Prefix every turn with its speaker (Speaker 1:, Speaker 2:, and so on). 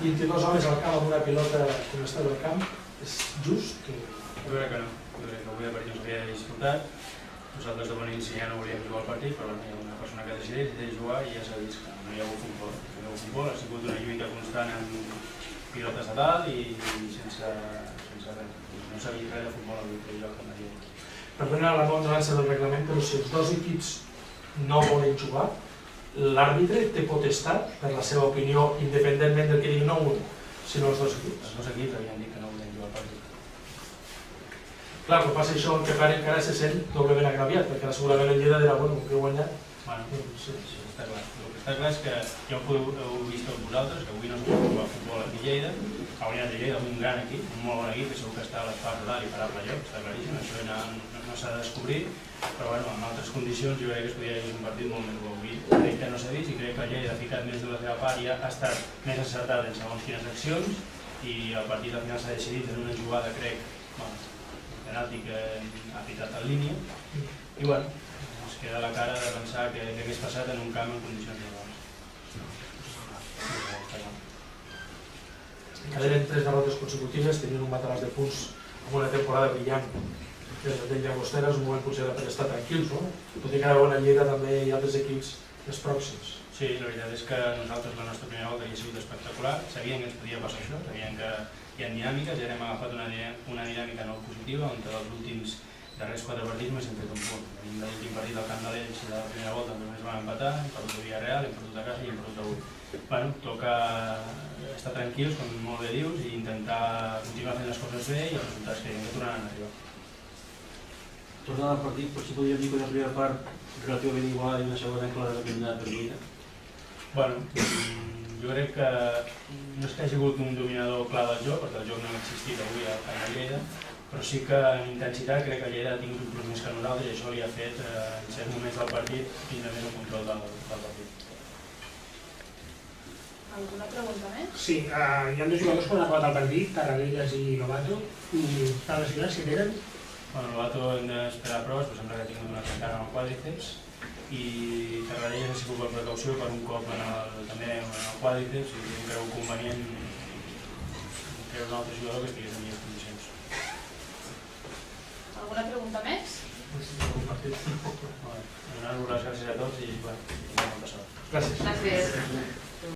Speaker 1: 22 homes al camp amb una pilota com està del camp, és just que...
Speaker 2: Jo crec que no. Jo crec que avui el partit no s'havia disfrutat. Nosaltres de bon inici ja no volíem jugar al partit, però hi ha una persona que ha decidit de jugar i ja s'ha vist que no hi ha hagut futbol. No hi ha hagut futbol, ha sigut una lluita constant amb pilotes a dalt i sense res. No s'ha vist res de futbol avui per lloc en la llei.
Speaker 1: Perdona la bonança del reglament, però si els dos equips no volen jugar, l'àrbitre té potestat, per la seva opinió, independentment del que digui no un, sinó els dos equips.
Speaker 2: Els dos equips havien dit que no volien jugar al partit.
Speaker 1: Clar, quan passa això, el Pepari encara se sent doblement agraviat, perquè segurament el Lleida dirà, bueno, que he guanyat.
Speaker 2: Bueno, sí, està clar. El que està clar és que ja ho heu vist tots vosaltres, que avui no es pot jugar a futbol aquí a Lleida. Ha guanyat el Lleida amb un gran equip, un molt bon equip, que segur que està a les parts dalt i farà playoff, està claríssim, això no s'ha de descobrir, però bueno, en altres condicions jo crec que es podria haver un partit molt més bo avui. Crec que no s'ha vist i crec que el Lleida ha ficat més de la seva part i ha estat més encertat en segons quines accions i el partit al final s'ha decidit en una jugada, crec, penalti que ha pitat en línia i bueno, ens queda la cara de pensar que hagués passat en un camp en condicions normals.
Speaker 1: Encadenen 3 derrotes consecutives, tenien un matalàs de punts amb una temporada brillant. Des de Llagostera és un moment potser per estar tranquils, no? Tot i que ara a Lleida també hi ha altres equips més pròxims.
Speaker 2: Sí, la veritat és que nosaltres la nostra primera volta havia sigut espectacular, sabíem que ens podia passar això, sabíem que hi ha dinàmiques, ja hem agafat una dinàmica no positiva, on dels últims darrers 4 partits només hem fet un punt. Venim de l'últim partit del Camp de l'Elx de la primera volta, només vam empatar, hem perdut a Villarreal, hem perdut a casa i hem perdut avui. Bueno, toca estar tranquils, com molt bé dius, i intentar continuar fent les coses bé i els resultats que tornaran a arribar.
Speaker 3: Tornant al partit, potser podríem dir que una primera part relativament igual i una segona clara que hem anat per Lleida.
Speaker 2: Bueno, jo crec que no és que hagi hagut un dominador clar del joc, perquè el joc no ha existit avui a Lleida, però sí que en intensitat crec que Lleida ha tingut un plus més que nosaltres i això li ha fet en certs moments del partit tindre més el control del partit.
Speaker 4: Alguna pregunta més?
Speaker 5: Sí, hi ha dos jugadors que han acabat el partit, Tarradellas i Lobato, i per les grans que tenen.
Speaker 2: Bueno, Lobato hem d'esperar proves, però sembla que ha tingut una trencada amb el quàdriceps i Tarradellas ha sigut per precaució per un cop també en el quàdriceps i em creu convenient treure un altre jugador que estigués en millors condicions.
Speaker 4: Alguna pregunta més?
Speaker 2: Donar-vos les gràcies a tots i molta sort.
Speaker 1: Gràcies.
Speaker 4: Gràcies.